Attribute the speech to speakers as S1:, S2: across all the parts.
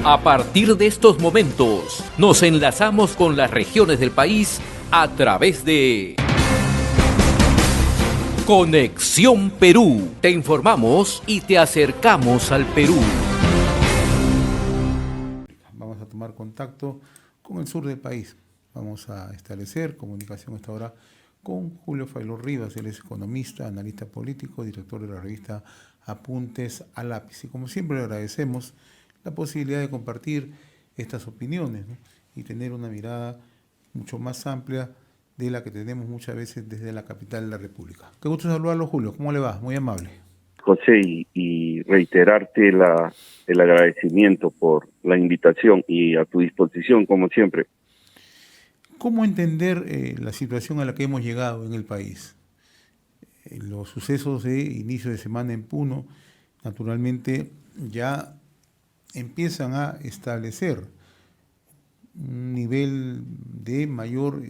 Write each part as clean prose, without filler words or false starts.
S1: A partir de estos momentos, nos enlazamos con las regiones del país a través de Conexión Perú. Te informamos y te acercamos al Perú.
S2: Vamos a tomar contacto con el sur del país. Vamos a establecer comunicación hasta ahora con Julio Failó Rivas. Él es economista, analista político, director de la revista Apuntes a Lápiz. Y como siempre le agradecemos la posibilidad de compartir estas opiniones, ¿no? Y tener una mirada mucho más amplia de la que tenemos muchas veces desde la capital de la República. Qué gusto saludarlo, Julio. ¿Cómo le va? Muy amable.
S3: José, y reiterarte el agradecimiento por la invitación y a tu disposición, como siempre.
S2: ¿Cómo entender la situación a la que hemos llegado en el país? Los sucesos de inicio de semana en Puno, naturalmente, ya empiezan a establecer un nivel de mayor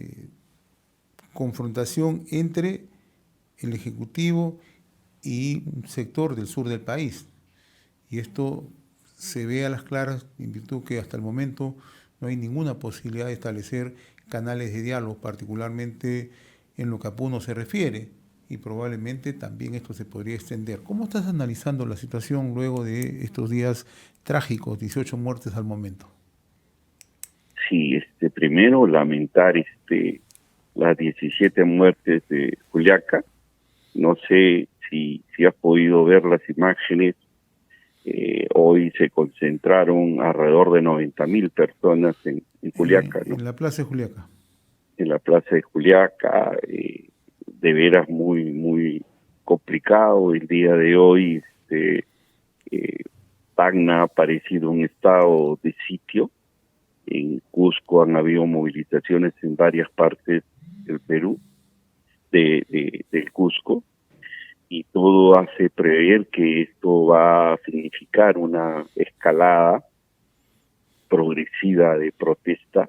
S2: confrontación entre el Ejecutivo y un sector del sur del país. Y esto se ve a las claras en virtud que hasta el momento no hay ninguna posibilidad de establecer canales de diálogo, particularmente en lo que a Puno se refiere, y probablemente también esto se podría extender. ¿Cómo estás analizando la situación luego de estos días trágicos, 18 muertes al momento?
S3: Sí, primero lamentar las 17 muertes de Juliaca. No sé si has podido ver las imágenes. Hoy se concentraron alrededor de 90.000 personas en Juliaca, ¿no?
S2: En la plaza de Juliaca.
S3: En la plaza de Juliaca, de veras muy complicado. El día de hoy Tacna ha aparecido un estado de sitio. En Cusco han habido movilizaciones en varias partes del Perú, del Cusco, y todo hace prever que esto va a significar una escalada progresiva de protesta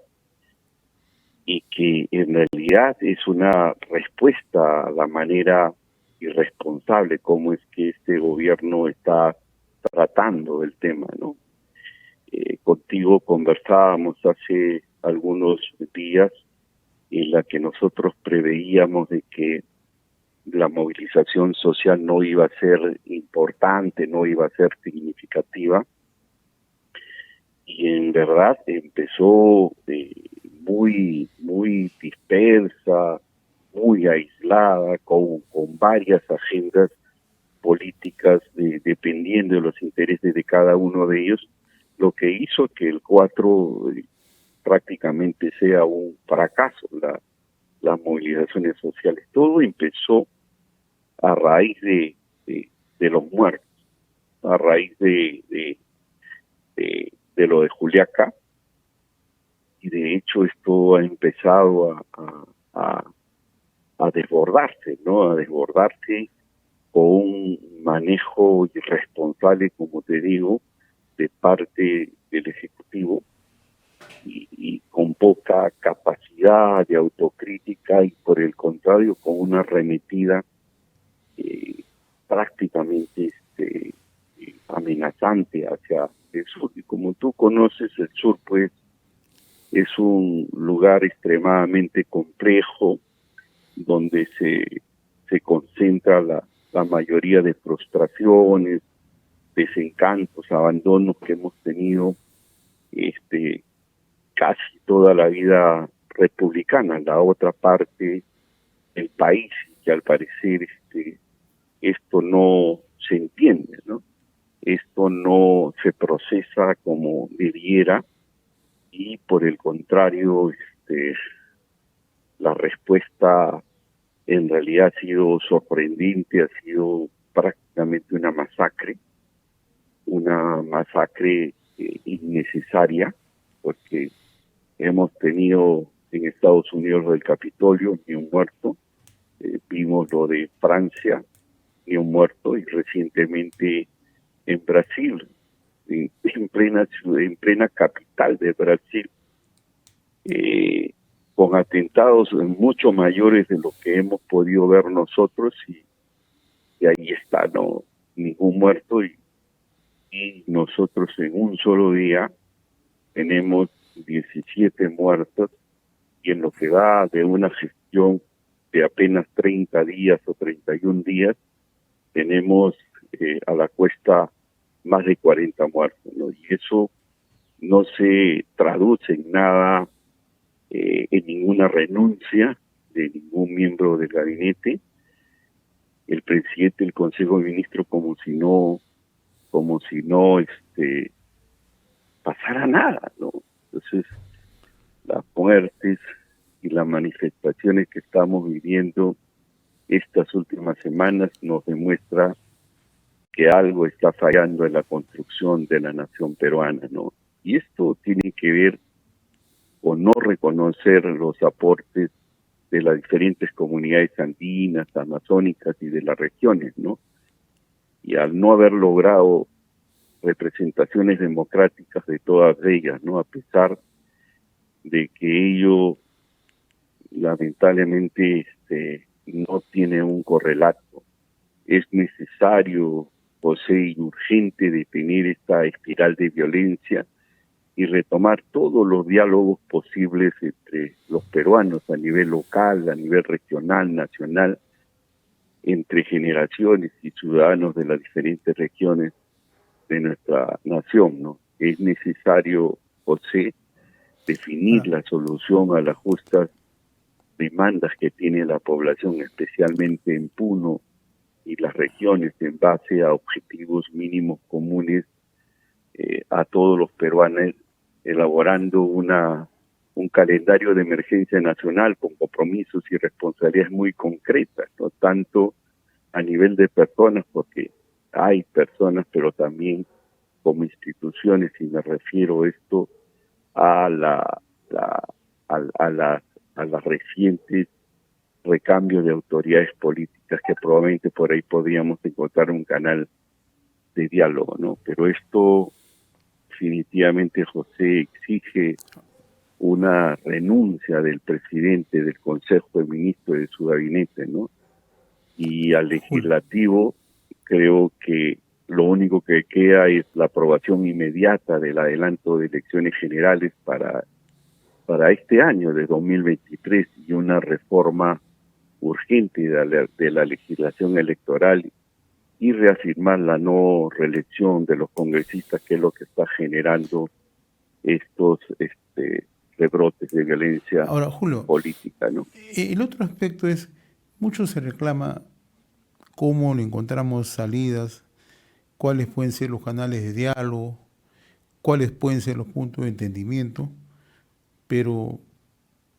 S3: y que en realidad es una respuesta a la manera irresponsable como es que este gobierno está tratando el tema, ¿no? Contigo conversábamos hace algunos días en la que nosotros preveíamos de que la movilización social no iba a ser importante, no iba a ser significativa, y en verdad empezó muy dispersa, muy aislada, con varias agendas políticas dependiendo de los intereses de cada uno de ellos, lo que hizo que el 4 prácticamente sea un fracaso, las movilizaciones sociales. Todo empezó a raíz de los muertos, a raíz de lo de Juliaca, y de hecho esto ha empezado a desbordarse, ¿no? A desbordarse con un manejo irresponsable, como te digo, de parte del Ejecutivo, y con poca capacidad de autocrítica, y por el contrario con una arremetida prácticamente amenazante hacia el sur. Y como tú conoces, el sur pues es un lugar extremadamente complejo donde se concentra la mayoría de frustraciones, desencantos, abandonos que hemos tenido casi toda la vida republicana. La otra parte del país, que al parecer esto no se entiende, ¿no? Esto no se procesa como debiera, y por el contrario la respuesta en realidad ha sido sorprendente, ha sido prácticamente una masacre innecesaria, porque hemos tenido en Estados Unidos lo del Capitolio, ni un muerto, vimos lo de Francia, ni un muerto, y recientemente en Brasil, en plena capital de Brasil, con atentados mucho mayores de lo que hemos podido ver nosotros, y ahí está, no ningún muerto, y nosotros en un solo día tenemos 17 muertos y en lo que va de una gestión de apenas 30 días o 31 días, tenemos a la cuesta más de 40 muertos, ¿no? Y eso no se traduce en nada, en ninguna renuncia de ningún miembro del gabinete. El presidente del Consejo de Ministros como si no pasara nada, ¿no? Entonces, las muertes y las manifestaciones que estamos viviendo estas últimas semanas nos demuestra que algo está fallando en la construcción de la nación peruana, ¿no? Y esto tiene que ver con no reconocer los aportes de las diferentes comunidades andinas, amazónicas y de las regiones, ¿no? Y al no haber logrado representaciones democráticas de todas ellas, ¿no? A pesar de que ello lamentablemente no tiene un correlato. Es necesario, José, y urgente detener esta espiral de violencia y retomar todos los diálogos posibles entre los peruanos a nivel local, a nivel regional, nacional, entre generaciones y ciudadanos de las diferentes regiones de nuestra nación, ¿no? Es necesario, José, definir la solución a las justas demandas que tiene la población, especialmente en Puno y las regiones, en base a objetivos mínimos comunes a todos los peruanos, elaborando un calendario de emergencia nacional con compromisos y responsabilidades muy concretas, no tanto a nivel de personas, porque hay personas, pero también como instituciones, y me refiero esto a las recientes recambios de autoridades políticas, que probablemente por ahí podríamos encontrar un canal de diálogo, ¿no? Pero esto definitivamente, José, exige una renuncia del presidente del Consejo de Ministros y de su gabinete, ¿no? Y al legislativo creo que lo único que queda es la aprobación inmediata del adelanto de elecciones generales para este año de 2023 y una reforma urgente de la legislación electoral y reafirmar la no reelección de los congresistas, que es lo que está generando estos rebrotes de violencia
S2: Ahora, Julio,
S3: política, ¿no?
S2: El otro aspecto es, mucho se reclama cómo le encontramos salidas, cuáles pueden ser los canales de diálogo, cuáles pueden ser los puntos de entendimiento, pero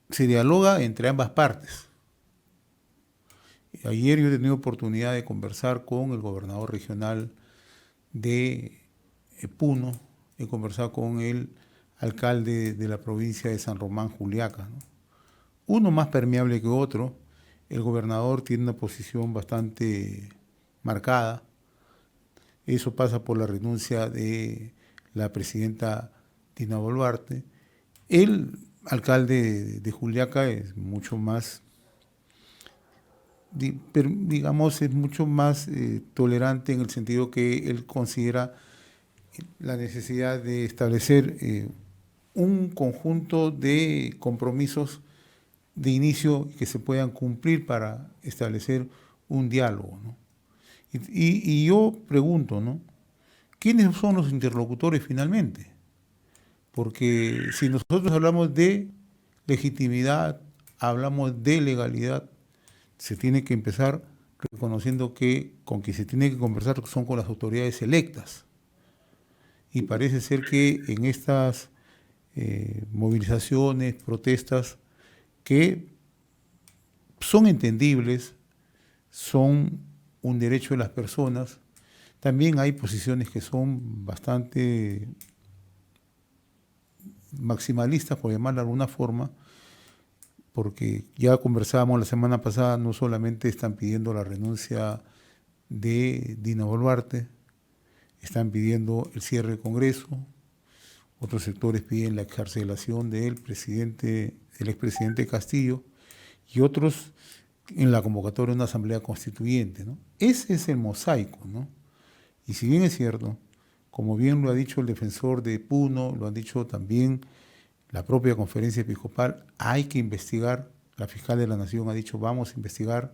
S2: se dialoga entre ambas partes. Ayer yo he tenido oportunidad de conversar con el gobernador regional de Puno, he conversado con el alcalde de la provincia de San Román, Juliaca, ¿no? Uno más permeable que otro. El gobernador tiene una posición bastante marcada. Eso pasa por la renuncia de la presidenta Dina Boluarte. El alcalde de Juliaca es mucho más, digamos, es mucho más tolerante, en el sentido que él considera la necesidad de establecer un conjunto de compromisos de inicio que se puedan cumplir para establecer un diálogo, ¿no? Y yo pregunto, ¿no? ¿Quiénes son los interlocutores finalmente? Porque si nosotros hablamos de legitimidad, hablamos de legalidad, se tiene que empezar reconociendo que con quien se tiene que conversar son con las autoridades electas. Y parece ser que en estas movilizaciones, protestas, que son entendibles, son un derecho de las personas, también hay posiciones que son bastante maximalistas, por llamarlo de alguna forma, porque ya conversábamos la semana pasada, no solamente están pidiendo la renuncia de Dina Boluarte, están pidiendo el cierre del Congreso, otros sectores piden la excarcelación del expresidente Castillo, y otros en la convocatoria de una asamblea constituyente, ¿no? Ese es el mosaico, ¿no? Y si bien es cierto, Como bien lo ha dicho el defensor de Puno, lo han dicho también la propia conferencia episcopal, hay que investigar, la fiscal de la Nación ha dicho, vamos a investigar,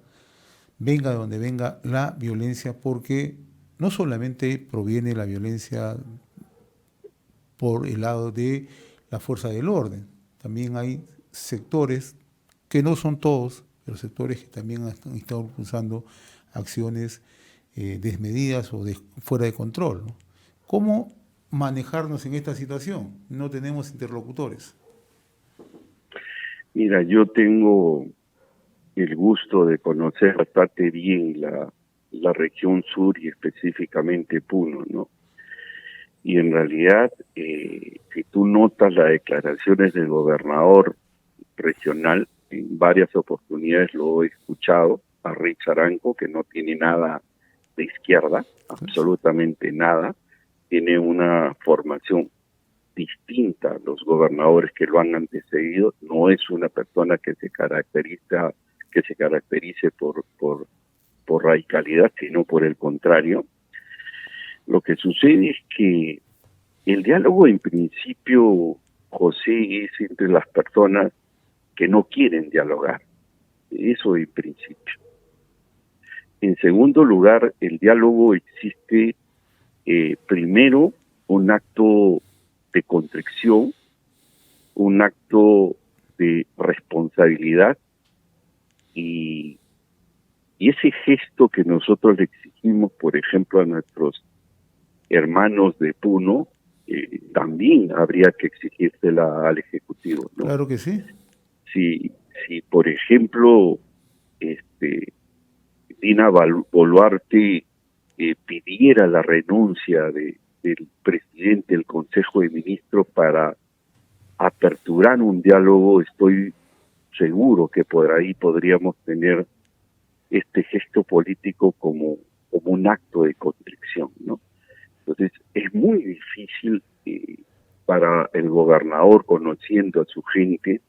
S2: venga de donde venga, la violencia, porque no solamente proviene la violencia por el lado de la fuerza del orden, también hay sectores, que no son todos, pero sectores que también han estado impulsando acciones desmedidas o fuera de control, ¿no? ¿Cómo manejarnos en esta situación? No tenemos interlocutores.
S3: Mira, yo tengo el gusto de conocer bastante bien la región sur y específicamente Puno, ¿no? Y en realidad, si tú notas las declaraciones del gobernador regional, en varias oportunidades lo he escuchado, a Rich Aranco, que no tiene nada de izquierda, absolutamente nada, tiene una formación distinta a los gobernadores que lo han antecedido, no es una persona que se caracterice por radicalidad, sino por el contrario. Lo que sucede es que el diálogo en principio, José, es entre las personas que no quieren dialogar, eso en principio. En segundo lugar, el diálogo existe primero un acto de contrición, un acto de responsabilidad y ese gesto que nosotros le exigimos, por ejemplo, a nuestros hermanos de Puno, también habría que exigírsela al Ejecutivo, ¿no?
S2: Claro que sí.
S3: Si por ejemplo, Dina Boluarte pidiera la renuncia del presidente del Consejo de Ministros para aperturar un diálogo, estoy seguro que por ahí podríamos tener este gesto político como un acto de contrición, ¿no? Entonces, es muy difícil para el gobernador, conociendo a su gente,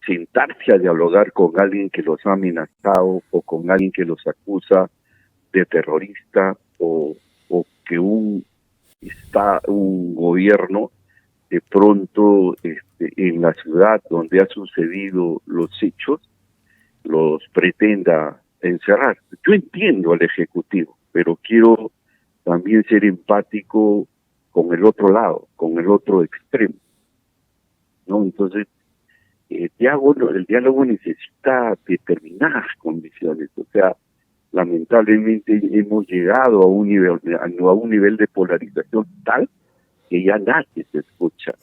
S3: sentarse a dialogar con alguien que los ha amenazado o con alguien que los acusa de terrorista o que un gobierno de pronto en la ciudad donde ha sucedido los hechos los pretenda encerrar. Yo entiendo al Ejecutivo, pero quiero también ser empático con el otro lado, con el otro extremo, ¿no? Entonces, el diálogo necesita determinadas condiciones, o sea, lamentablemente hemos llegado a un nivel de polarización tal que ya nadie se escucha.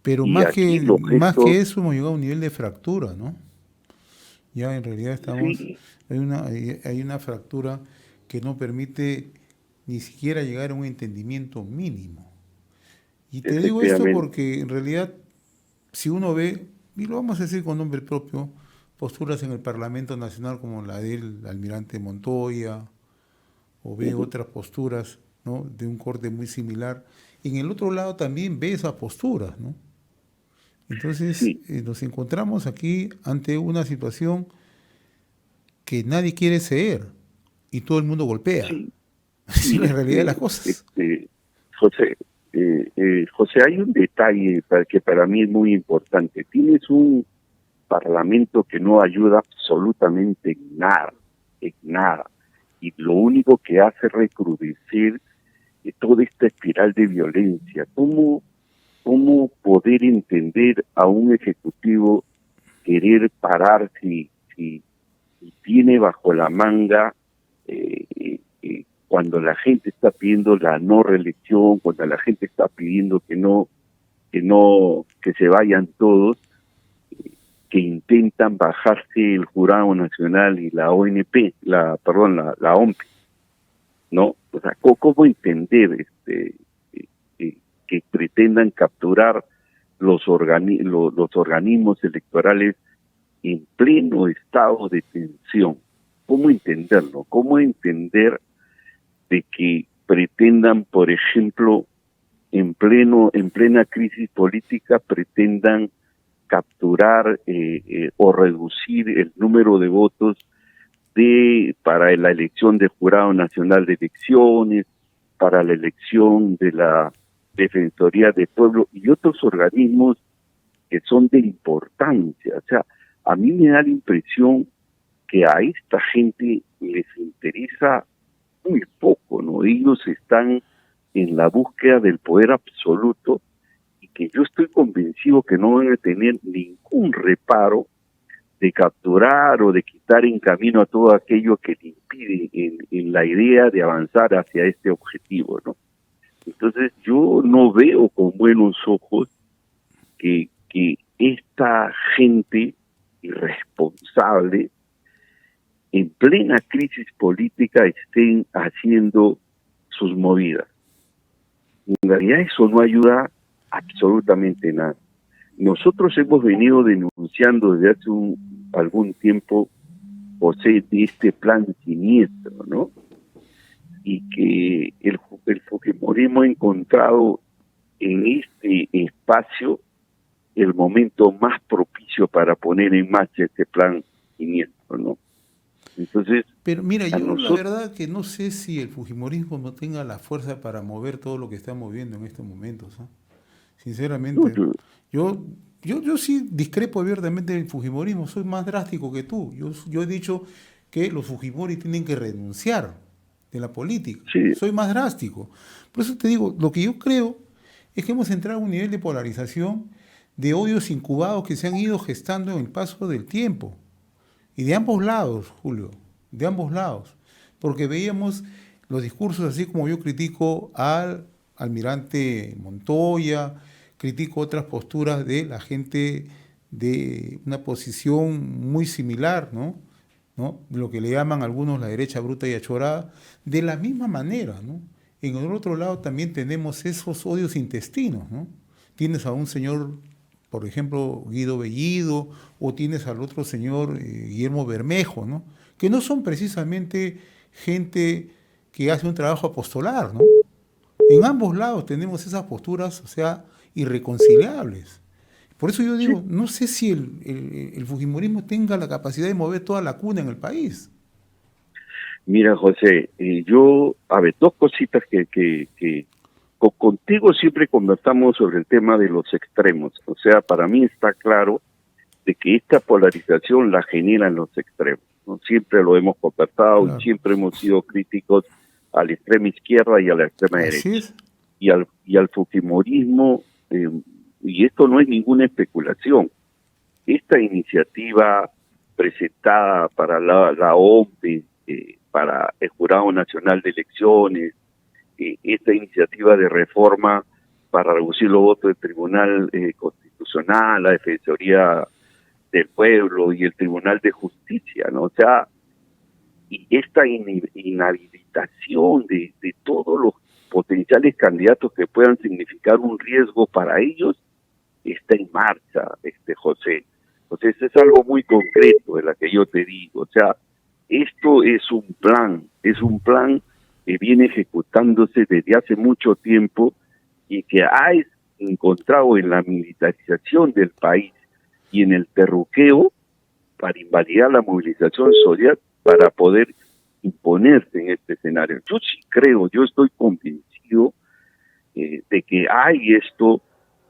S2: Pero más que eso hemos llegado a un nivel de fractura, ¿no? Ya en realidad estamos, sí. hay una fractura que no permite ni siquiera llegar a un entendimiento mínimo. Y te digo esto porque en realidad, si uno ve, y lo vamos a decir con nombre propio, posturas en el Parlamento Nacional como la del almirante Montoya, o ve otras posturas, ¿no?, de un corte muy similar, y en el otro lado también ve esas posturas, ¿no? Entonces, sí, nos encontramos aquí ante una situación que nadie quiere ceder y todo el mundo golpea. Sí. Así es la realidad de las cosas.
S3: José, hay un detalle que para mí es muy importante. Tienes un parlamento que no ayuda absolutamente en nada. Y lo único que hace recrudecer toda esta espiral de violencia. ¿Cómo poder entender a un ejecutivo querer parar si tiene bajo la manga cuando la gente está pidiendo la no reelección, cuando la gente está pidiendo que se vayan todos, que intentan bajarse el Jurado Nacional y la ONP, la OMP, ¿no? O sea, ¿cómo entender que pretendan capturar los organismos electorales en pleno estado de tensión? ¿Cómo entenderlo? ¿Cómo entender de que pretendan, por ejemplo, en plena crisis política, pretendan capturar o reducir el número de votos para la elección del Jurado Nacional de Elecciones, para la elección de la Defensoría del Pueblo y otros organismos que son de importancia. O sea, a mí me da la impresión que a esta gente les interesa muy poco, ¿no? Ellos están en la búsqueda del poder absoluto y que yo estoy convencido que no van a tener ningún reparo de capturar o de quitar en camino a todo aquello que le impide en la idea de avanzar hacia este objetivo, ¿no? Entonces yo no veo con buenos ojos que esta gente irresponsable en plena crisis política estén haciendo sus movidas. En realidad eso no ayuda absolutamente nada. Nosotros hemos venido denunciando desde hace algún tiempo, José, de este plan siniestro, ¿no? Y que el Fujimorismo ha encontrado en este espacio el momento más propicio para poner en marcha este plan siniestro, ¿no? Entonces,
S2: pero mira, yo la verdad que no sé si el fujimorismo no tenga la fuerza para mover todo lo que está moviendo en estos momentos, ¿eh? Sinceramente, yo sí discrepo abiertamente del fujimorismo, soy más drástico que tú. Yo he dicho que los fujimoris tienen que renunciar de la política.
S3: sí.
S2: Soy más drástico. Por eso te digo, lo que yo creo es que hemos entrado a un nivel de polarización, de odios incubados que se han ido gestando en el paso del tiempo. Y de ambos lados, Julio, de ambos lados. Porque veíamos los discursos, así como yo critico al almirante Montoya, critico otras posturas de la gente de una posición muy similar, ¿no? Lo que le llaman algunos la derecha bruta y achorada, de la misma manera, ¿no? En el otro lado también tenemos esos odios intestinos, ¿no? Tienes a un señor, por ejemplo, Guido Bellido, o tienes al otro señor Guillermo Bermejo, ¿no? Que no son precisamente gente que hace un trabajo apostolar, ¿no? En ambos lados tenemos esas posturas, o sea, irreconciliables. Por eso yo digo, no sé si el fujimorismo tenga la capacidad de mover toda la cuna en el país.
S3: Mira, José, dos cositas que contigo siempre conversamos sobre el tema de los extremos. O sea, para mí está claro de que esta polarización la generan los extremos, ¿no? Siempre lo hemos conversado, claro, y siempre hemos sido críticos a la extrema izquierda y a la extrema derecha.
S2: Es.
S3: Y al fujimorismo, y esto no es ninguna especulación, esta iniciativa presentada para la OMPE, para el Jurado Nacional de Elecciones, esta iniciativa de reforma para reducir los votos del Tribunal Constitucional, la Defensoría del Pueblo y el Tribunal de Justicia, ¿no? O sea, y esta inhabilitación de todos los potenciales candidatos que puedan significar un riesgo para ellos está en marcha, José. Entonces es algo muy concreto de la que yo te digo. O sea, esto es un plan que viene ejecutándose desde hace mucho tiempo y que ha encontrado en la militarización del país y en el terruqueo para invalidar la movilización social para poder imponerse en este escenario. Yo sí creo, yo estoy convencido de que hay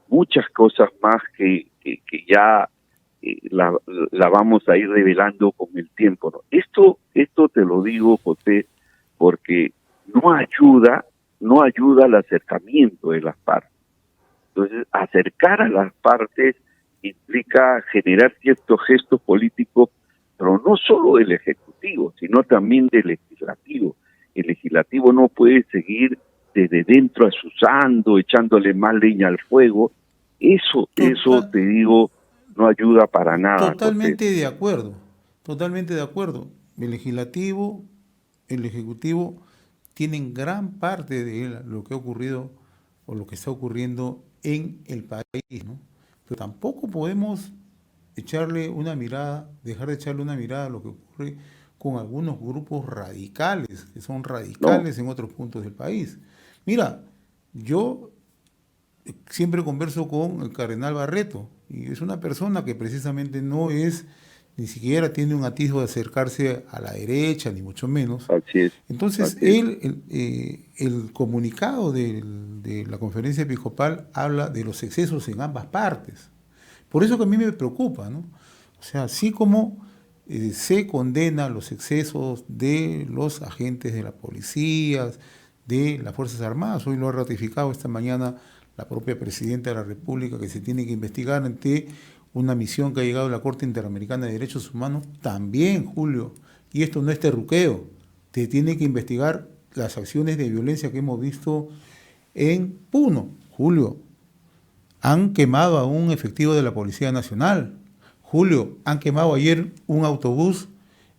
S3: muchas cosas más que ya la vamos a ir revelando con el tiempo, ¿no? Esto te lo digo, José, porque no ayuda al acercamiento de las partes. Entonces, acercar a las partes implica generar ciertos gestos políticos, pero no solo del Ejecutivo, sino también del Legislativo. El Legislativo no puede seguir desde dentro azuzando, echándole más leña al fuego. Eso te digo, no ayuda para nada.
S2: Totalmente de acuerdo, totalmente de acuerdo. El Legislativo, el Ejecutivo tienen gran parte de lo que ha ocurrido o lo que está ocurriendo en el país, ¿no? Pero tampoco podemos dejar de echarle una mirada a lo que ocurre con algunos grupos radicales, que son radicales en otros puntos del país. Mira, yo siempre converso con el cardenal Barreto, y es una persona que precisamente no es ni siquiera tiene un atisbo de acercarse a la derecha, ni mucho menos.
S3: Así es.
S2: Entonces,
S3: Así es.
S2: el comunicado de la conferencia episcopal habla de los excesos en ambas partes. Por eso que a mí me preocupa, ¿no? O sea, así como se condena los excesos de los agentes de la policía, de las Fuerzas Armadas, hoy lo ha ratificado esta mañana la propia Presidenta de la República, que se tiene que investigar ante una misión que ha llegado a la Corte Interamericana de Derechos Humanos, también, Julio, y esto no es terruqueo, te tiene que investigar las acciones de violencia que hemos visto en Puno, Julio. Han quemado a un efectivo de la Policía Nacional. Julio, han quemado ayer un autobús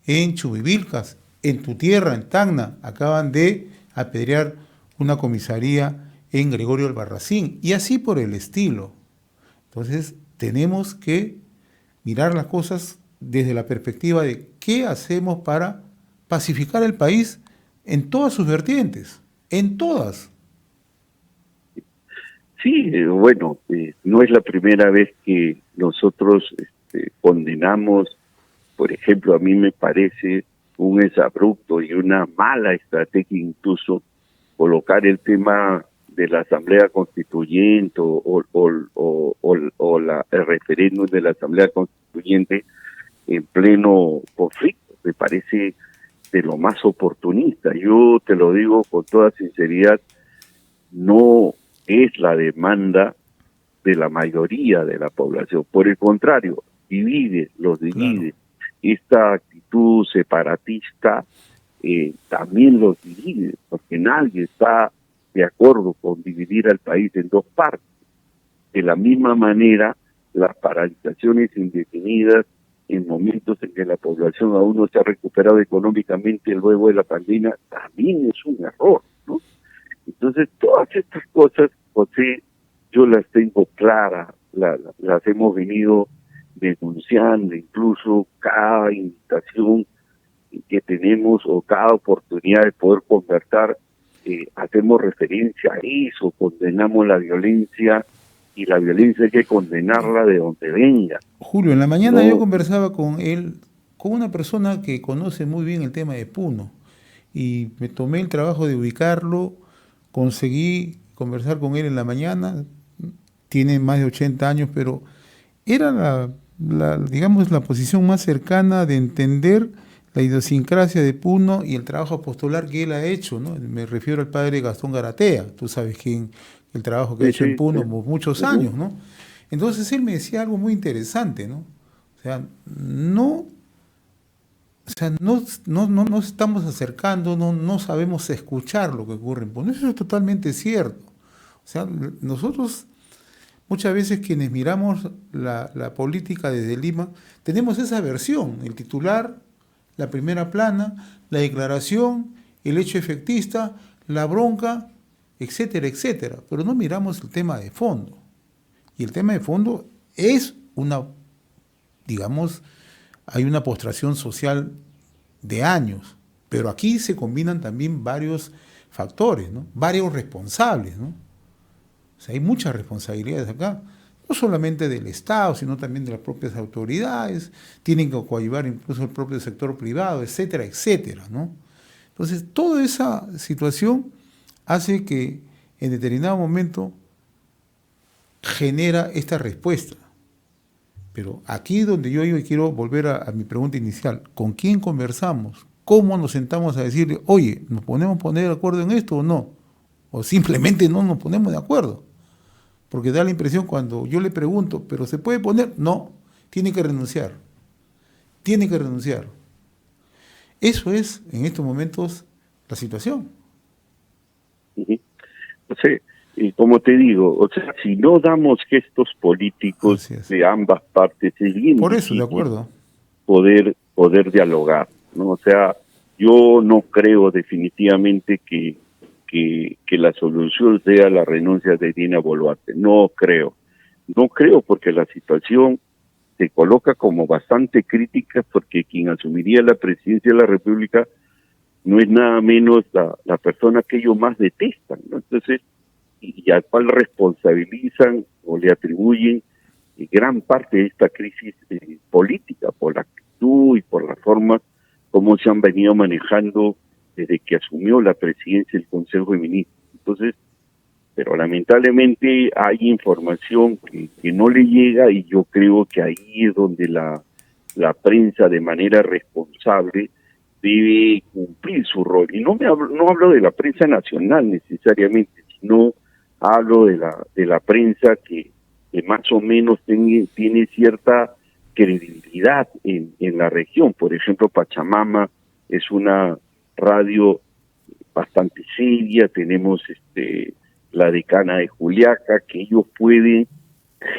S2: en Chubivilcas, en tu tierra, en Tacna. Acaban de apedrear una comisaría en Gregorio Albarracín, y así por el estilo. Entonces, tenemos que mirar las cosas desde la perspectiva de qué hacemos para pacificar el país en todas sus vertientes, en todas.
S3: Sí, bueno, no es la primera vez que nosotros condenamos, por ejemplo, a mí me parece un exabrupto y una mala estrategia incluso colocar el tema de la Asamblea Constituyente el referéndum de la Asamblea Constituyente en pleno conflicto. Me parece de lo más oportunista. Yo te lo digo con toda sinceridad, no es la demanda de la mayoría de la población. Por el contrario, los divide. Claro. Esta actitud separatista también los divide, porque nadie está de acuerdo con dividir al país en dos partes. De la misma manera, las paralizaciones indefinidas en momentos en que la población aún no se ha recuperado económicamente luego de la pandemia, también es un error, ¿no? Entonces, todas estas cosas, José, yo las tengo claras, las hemos venido denunciando, incluso cada invitación que tenemos o cada oportunidad de poder conversar, hacemos referencia a eso, condenamos la violencia, y la violencia hay que condenarla de donde venga.
S2: Julio, en la mañana yo conversaba con él, con una persona que conoce muy bien el tema de Puno, y me tomé el trabajo de ubicarlo, conseguí conversar con él en la mañana, tiene más de 80 años, pero era digamos, la posición más cercana de entender la idiosincrasia de Puno y el trabajo apostolar que él ha hecho, ¿no? Me refiero al padre Gastón Garatea, tú sabes quién, el trabajo que ha hecho en Puno por muchos años, ¿no? Entonces él me decía algo muy interesante, ¿no? O sea, no nos estamos acercando, no sabemos escuchar lo que ocurre en Puno. Eso es totalmente cierto. O sea, nosotros muchas veces quienes miramos la política desde Lima, tenemos esa versión, el titular, la primera plana, la declaración, el hecho efectista, la bronca, etcétera, etcétera. Pero no miramos el tema de fondo. Y el tema de fondo es digamos, hay una postración social de años. Pero aquí se combinan también varios factores, ¿no? Varios responsables, ¿no? O sea, hay muchas responsabilidades acá, no solamente del Estado, sino también de las propias autoridades, tienen que coadyuvar incluso el propio sector privado, etcétera, etcétera, ¿no? Entonces, toda esa situación hace que en determinado momento genera esta respuesta. Pero aquí donde yo quiero volver a mi pregunta inicial, ¿con quién conversamos? ¿Cómo nos sentamos a decirle, oye, ¿nos podemos poner de acuerdo en esto o no? O simplemente no nos ponemos de acuerdo. Porque da la impresión cuando yo le pregunto, ¿pero se puede poner? No, tiene que renunciar. Tiene que renunciar. Eso es, en estos momentos, la situación.
S3: O sea, como te digo, o sea, si no damos gestos políticos de ambas partes, es bien
S2: por eso, de acuerdo,
S3: poder dialogar, ¿no? O sea, yo no creo definitivamente que la solución sea la renuncia de Dina Boluarte. No creo porque la situación se coloca como bastante crítica, porque quien asumiría la presidencia de la República no es nada menos la persona que ellos más detestan, ¿no? Entonces, y al cual responsabilizan o le atribuyen gran parte de esta crisis política por actitud y por la forma como se han venido manejando desde que asumió la presidencia del Consejo de Ministros. Entonces, pero lamentablemente hay información que no le llega, y yo creo que ahí es donde la prensa de manera responsable debe cumplir su rol. Y no hablo de la prensa nacional necesariamente, sino hablo de la prensa que más o menos tiene cierta credibilidad en la región. Por ejemplo, Pachamama es una radio bastante seria, tenemos la Decana de Juliaca, que ellos pueden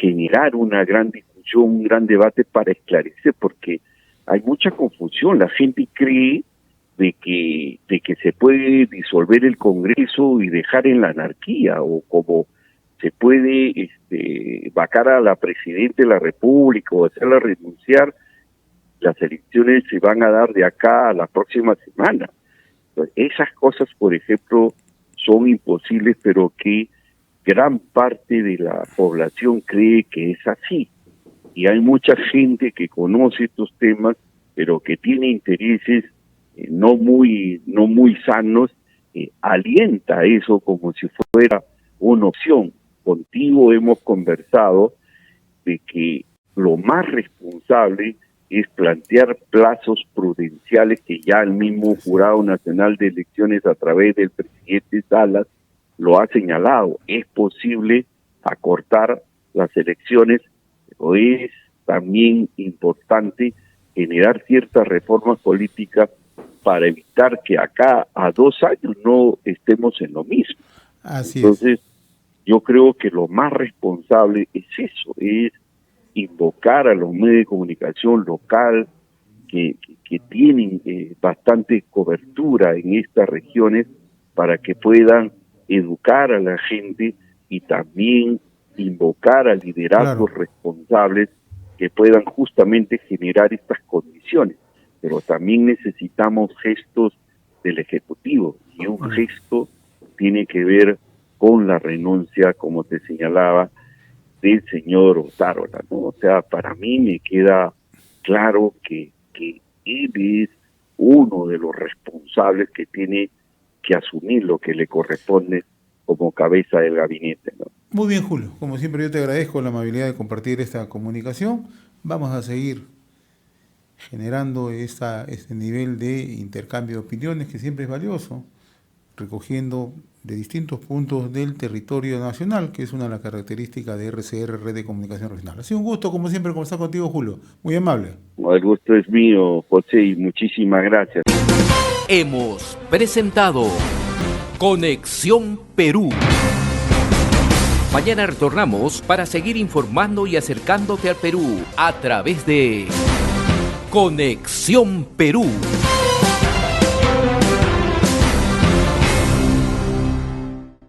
S3: generar una gran discusión, un gran debate para esclarecer, porque hay mucha confusión. La gente cree de que se puede disolver el Congreso y dejar en la anarquía, o como se puede vacar a la Presidenta de la República o hacerla renunciar. Las elecciones se van a dar de acá a la próxima semana. Entonces, esas cosas, por ejemplo, son imposibles, pero que gran parte de la población cree que es así. Y hay mucha gente que conoce estos temas, pero que tiene intereses no muy sanos, alienta eso como si fuera una opción. Contigo hemos conversado de que lo más responsable es plantear plazos prudenciales que ya el mismo Jurado Nacional de Elecciones, a través del presidente Salas, lo ha señalado. Es posible acortar las elecciones, pero es también importante generar ciertas reformas políticas para evitar que acá a 2 años no estemos en lo mismo. Entonces, yo creo que lo más responsable es eso, es invocar a los medios de comunicación local que tienen bastante cobertura en estas regiones, para que puedan educar a la gente y también invocar a liderazgos responsables que puedan justamente generar estas condiciones. Pero también necesitamos gestos del Ejecutivo, y un gesto tiene que ver con la renuncia, como te señalaba, del señor Otárola, ¿no? O sea, para mí me queda claro que él es uno de los responsables que tiene que asumir lo que le corresponde como cabeza del gabinete, ¿no?
S2: Muy bien, Julio. Como siempre, yo te agradezco la amabilidad de compartir esta comunicación. Vamos a seguir generando este nivel de intercambio de opiniones, que siempre es valioso, recogiendo de distintos puntos del territorio nacional, que es una de las características de RCR, Red de Comunicación Regional. Ha sido un gusto, como siempre, conversar contigo, Julio. Muy amable.
S3: El gusto es mío, José, y muchísimas gracias.
S1: Hemos presentado Conexión Perú. Mañana retornamos para seguir informando y acercándote al Perú a través de Conexión Perú.